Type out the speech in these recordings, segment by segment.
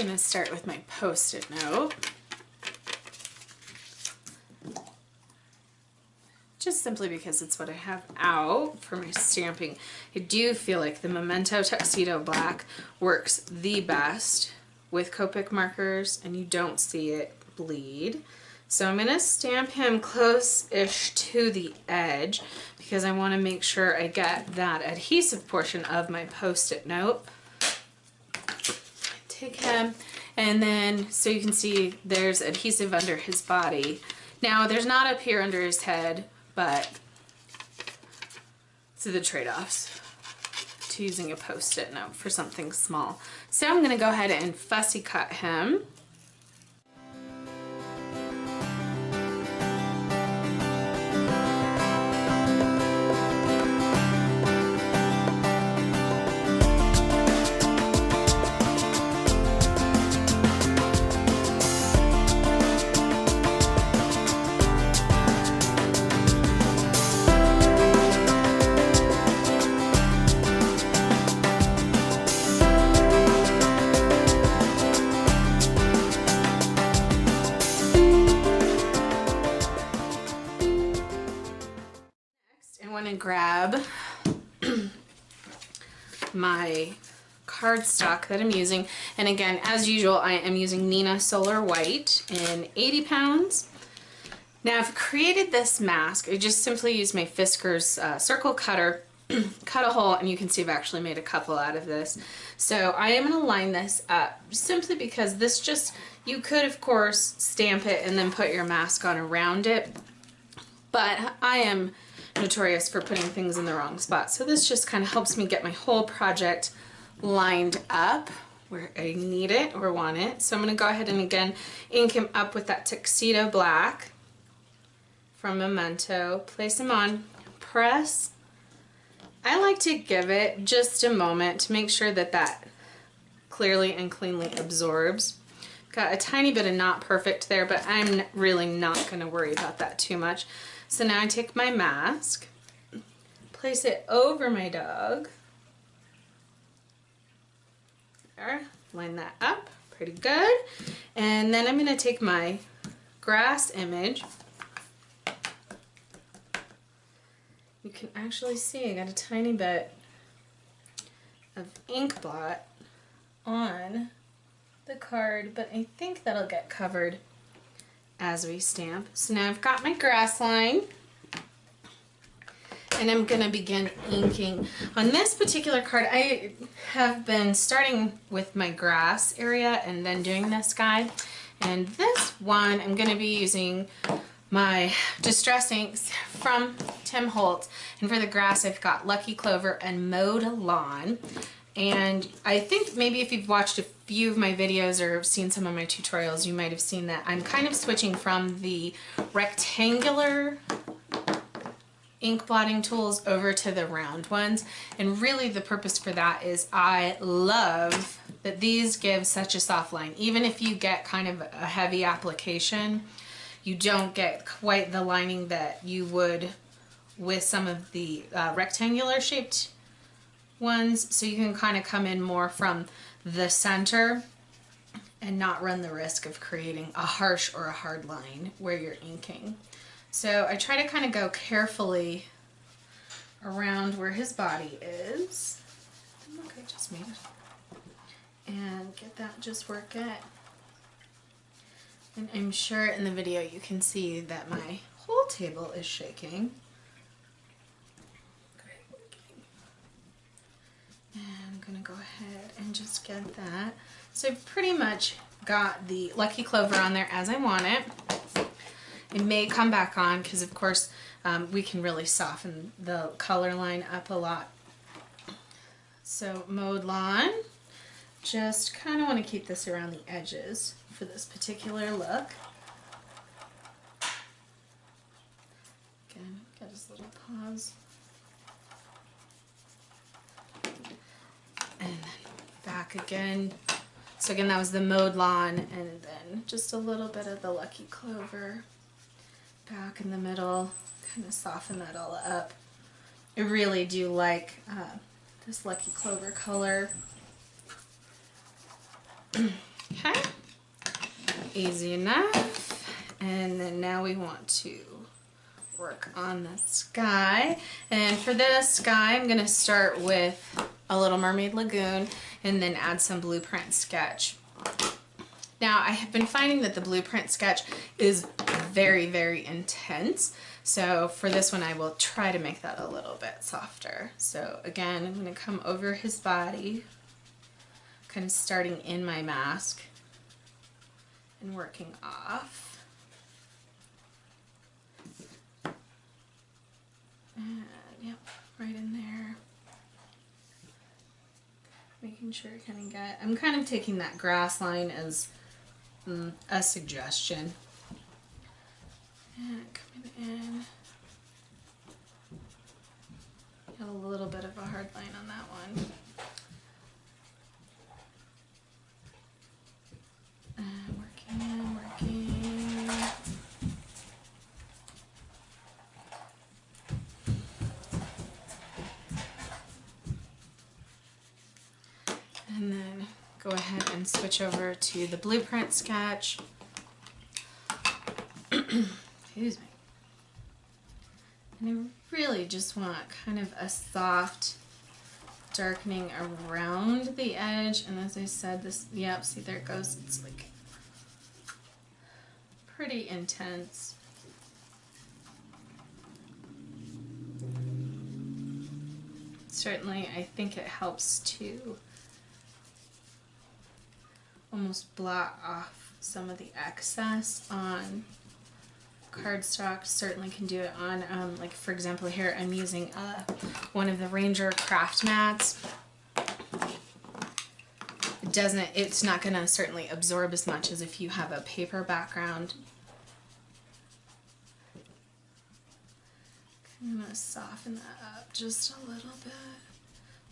gonna start with my Post-it note. Just simply because it's what I have out for my stamping. I do feel like the Memento Tuxedo Black works the best with Copic markers and you don't see it bleed. So I'm going to stamp him close-ish to the edge because I want to make sure I get that adhesive portion of my Post-it note. Take him, and then so you can see there's adhesive under his body. Now there's not up here under his head, but so the trade-offs to using a Post-it note for something small. So I'm going to go ahead and fussy cut him. Grab my cardstock that I'm using, and again, as usual, I am using Nina Solar White in 80 pounds. Now I've created this mask. I just simply used my Fisker's circle cutter, cut a hole, and you can see I've actually made a couple out of this. So I am going to line this up simply because this just, you could of course stamp it and then put your mask on around it, but I am notorious for putting things in the wrong spot. So this just kind of helps me get my whole project lined up where I need it or want it. So I'm going to go ahead and again ink him up with that Tuxedo Black from Memento. Place him on, press. I like to give it just a moment to make sure that that clearly and cleanly absorbs. Got a tiny bit of not perfect there, but I'm really not going to worry about that too much. So now I take my mask, place it over my dog. There, line that up, pretty good. And then I'm going to take my grass image. You can actually see I got a tiny bit of ink blot on the card, but I think that'll get covered as we stamp. So now I've got my grass line and I'm going to begin inking. On this particular card, I have been starting with my grass area and then doing this guy. And this one, I'm going to be using my Distress inks from Tim Holtz. And for the grass, I've got Lucky Clover and Mowed Lawn. And I think maybe if you've watched a few of my videos or seen some of my tutorials, you might have seen that I'm kind of switching from the rectangular ink blotting tools over to the round ones. And really the purpose for that is I love that these give such a soft line. Even if you get kind of a heavy application, you don't get quite the lining that you would with some of the rectangular shaped ones, so you can kind of come in more from the center and not run the risk of creating a harsh or a hard line where you're inking. So I try to kind of go carefully around where his body is. Look, I just made it. And get that just working. And I'm sure in the video you can see that my whole table is shaking. And I'm going to go ahead and just get that. So I've pretty much got the Lucky Clover on there as I want it. It may come back on because of course we can really soften the color line up a lot. So Mowed Lawn, just kind of want to keep this around the edges for this particular look. Again, got his little paws. And then back again. So again, that was the Mowed Lawn, and then just a little bit of the Lucky Clover back in the middle, kind of soften that all up. I really do like this Lucky Clover color. Okay, easy enough. And then now we want to work on the sky. And for this sky, I'm gonna start with a Little Mermaid Lagoon and then add some blueprint sketch. Now, I have been finding that the blueprint sketch is very, very intense. So for this one, I will try to make that a little bit softer. So again, I'm gonna come over his body, kind of starting in my mask and working off. And yep, right in there. Making sure I kind of get, I'm kind of taking that grass line as a suggestion. And coming in. Got a little bit of a hard line on that one. Working. And then go ahead and switch over to the blueprint sketch. Excuse me. And I really just want kind of a soft darkening around the edge. And as I said, this, yep, see there it goes. It's like pretty intense. Certainly, I think it helps to almost blot off some of the excess on cardstock. Certainly can do it on, like for example here I'm using one of the Ranger craft mats. It's not gonna certainly absorb as much as if you have a paper background. I'm gonna soften that up just a little bit.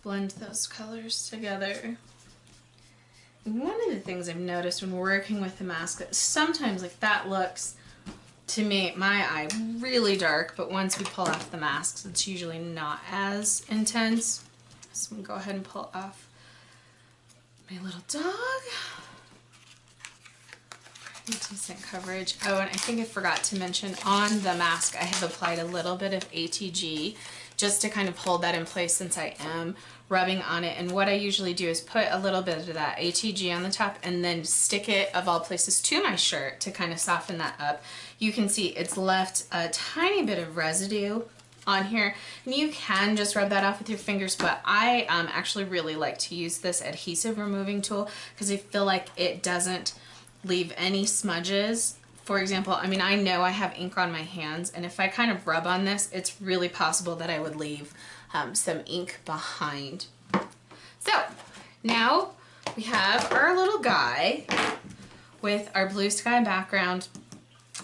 Blend those colors together. One of the things I've noticed when working with the mask, that sometimes like that looks, to me, my eye, really dark, but once we pull off the masks, it's usually not as intense. So I'm gonna go ahead and pull off my little dog. Pretty decent coverage. Oh, and I think I forgot to mention, on the mask, I have applied a little bit of ATG just to kind of hold that in place since I am rubbing on it. And what I usually do is put a little bit of that ATG on the top and then stick it, of all places, to my shirt to kind of soften that up. You can see it's left a tiny bit of residue on here, and you can just rub that off with your fingers, but I actually really like to use this adhesive removing tool because I feel like it doesn't leave any smudges. For example, I mean, I know I have ink on my hands, and if I kind of rub on this, it's really possible that I would leave some ink behind. So now we have our little guy with our blue sky background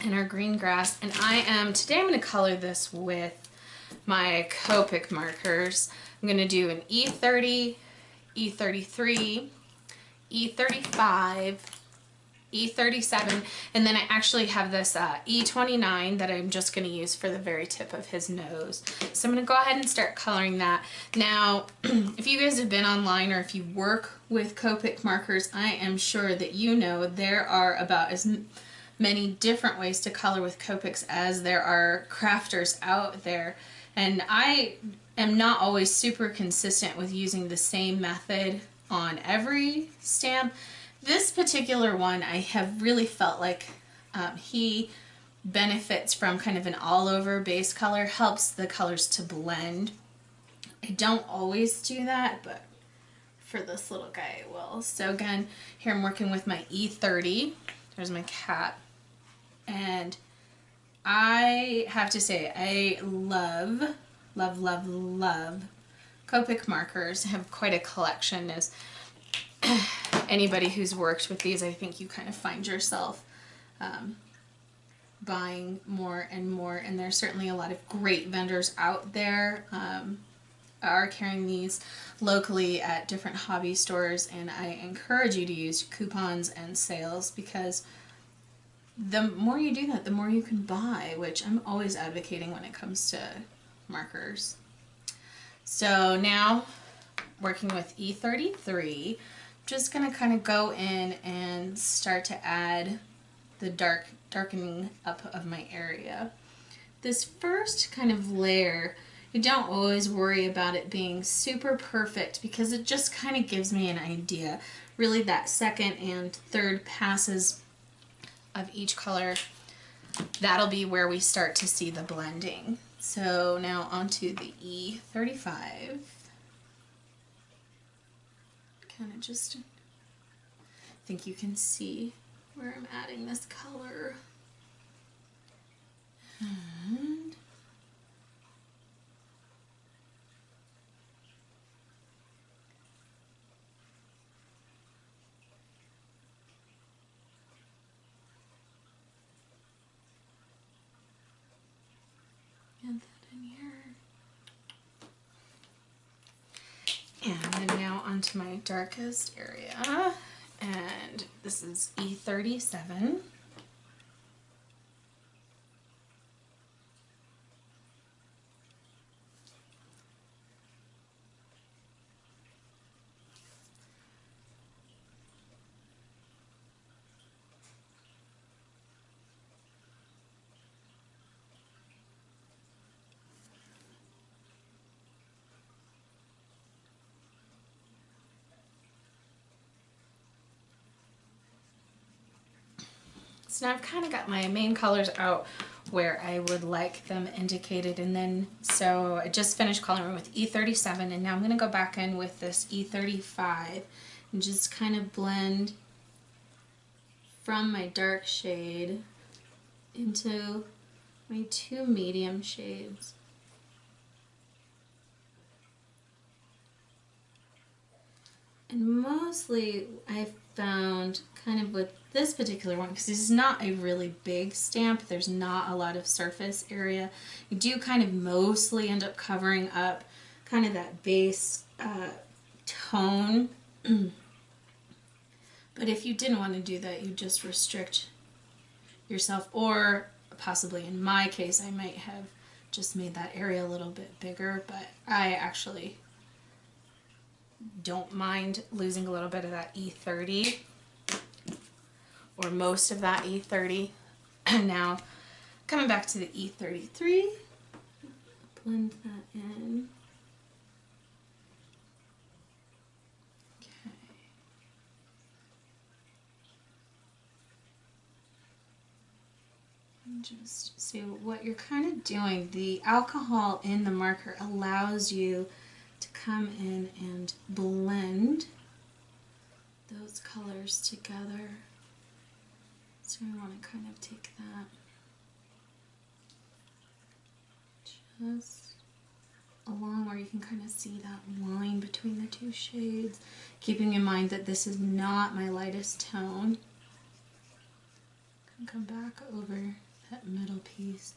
and our green grass, and today I'm going to color this with my Copic markers. I'm going to do an E30, E33, E35, E37, and then I actually have this E29 that I'm just going to use for the very tip of his nose. So I'm going to go ahead and start coloring that. Now, if you guys have been online or if you work with Copic markers, I am sure that you know there are about as many different ways to color with Copics as there are crafters out there. And I am not always super consistent with using the same method on every stamp. This particular one, I have really felt like he benefits from kind of an all-over base color, helps the colors to blend. I don't always do that, but for this little guy I will. So again, here I'm working with my E30. There's my cat. And I have to say, I love, love, love, love Copic markers. I have quite a collection. As anybody who's worked with these, I think you kind of find yourself buying more and more, and there's certainly a lot of great vendors out there are carrying these locally at different hobby stores, and I encourage you to use coupons and sales, because the more you do that, the more you can buy, which I'm always advocating when it comes to markers. So now, working with E33, just gonna kind of go in and start to add the darkening up of my area. This first kind of layer, I don't always worry about it being super perfect because it just kind of gives me an idea. Really, that second and third passes of each color, that'll be where we start to see the blending. So now onto the E35. Kind of just, I think you can see where I'm adding this color. And add that in here. And then now onto my darkest area, and this is E37. So now I've kind of got my main colors out where I would like them indicated, and then so I just finished coloring with E37, and now I'm going to go back in with this E35 and just kind of blend from my dark shade into my two medium shades. And mostly I've found kind of with this particular one, because this is not a really big stamp, there's not a lot of surface area, you do kind of mostly end up covering up kind of that base tone. But if you didn't want to do that, you just restrict yourself, or possibly in my case I might have just made that area a little bit bigger, but I actually don't mind losing a little bit of that E30 or most of that E30. And now coming back to the E33, blend that in. Okay. And just see what you're kind of doing. The alcohol in the marker allows you to come in and blend those colors together. So I want to kind of take that just along where you can kind of see that line between the two shades, keeping in mind that this is not my lightest tone. Come back over that middle piece.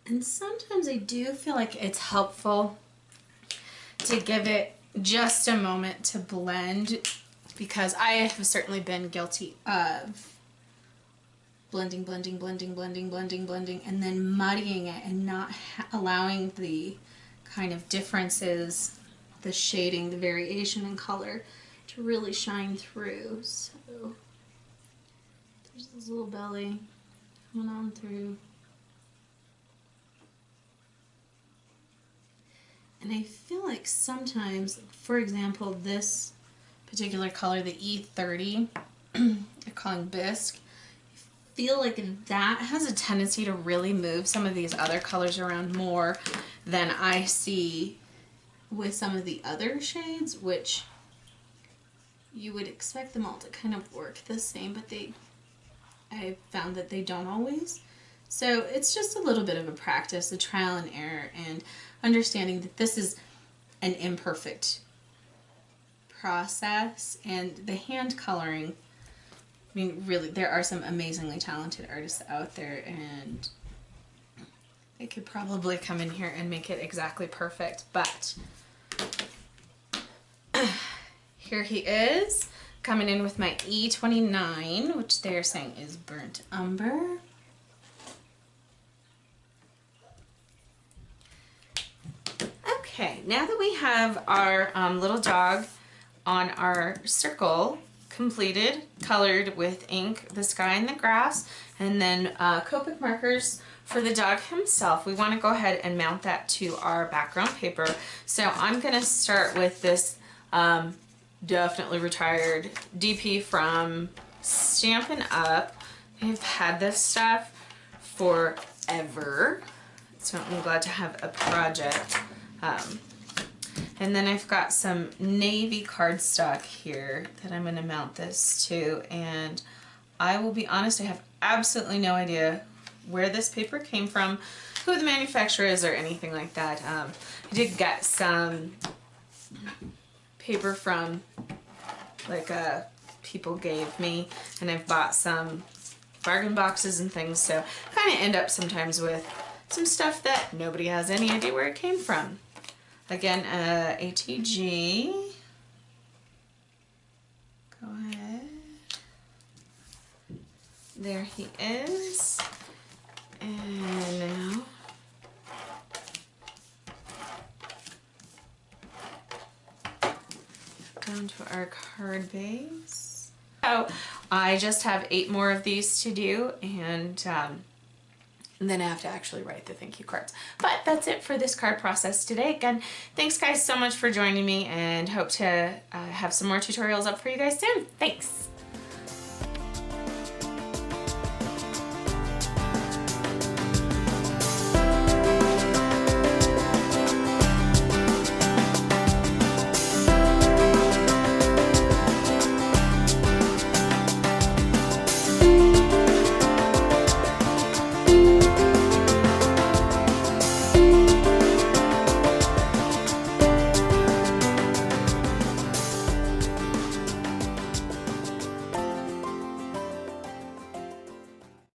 And sometimes I do feel like it's helpful to give it just a moment to blend, because I have certainly been guilty of blending, and then muddying it and not allowing the kind of differences, the shading, the variation in color to really shine through. So there's this little belly coming on through. And I feel like sometimes, for example, this particular color, the E30, I'm calling bisque, I feel like that has a tendency to really move some of these other colors around more than I see with some of the other shades, which you would expect them all to kind of work the same, but I found that they don't always. So it's just a little bit of a practice, a trial and error, and understanding that this is an imperfect process. And the hand coloring, I mean, really, there are some amazingly talented artists out there, and they could probably come in here and make it exactly perfect, but here he is, coming in with my E29, which they're saying is burnt umber. Okay, now that we have our little dog on our circle completed, colored with ink, the sky and the grass, and then Copic markers for the dog himself. We want to go ahead and mount that to our background paper. So I'm going to start with this definitely retired DP from Stampin' Up. I've had this stuff forever, so I'm glad to have a project. And then I've got some navy cardstock here that I'm going to mount this to, and I will be honest, I have absolutely no idea where this paper came from, who the manufacturer is, or anything like that. I did get some paper from like people gave me, and I've bought some bargain boxes and things, so kind of end up sometimes with some stuff that nobody has any idea where it came from. Again, ATG. Go ahead. There he is. And now down to our card base. So I just have 8 more of these to do, and then I have to actually write the thank you cards. But that's it for this card process today. Again, thanks guys so much for joining me, and hope to have some more tutorials up for you guys soon. Thanks.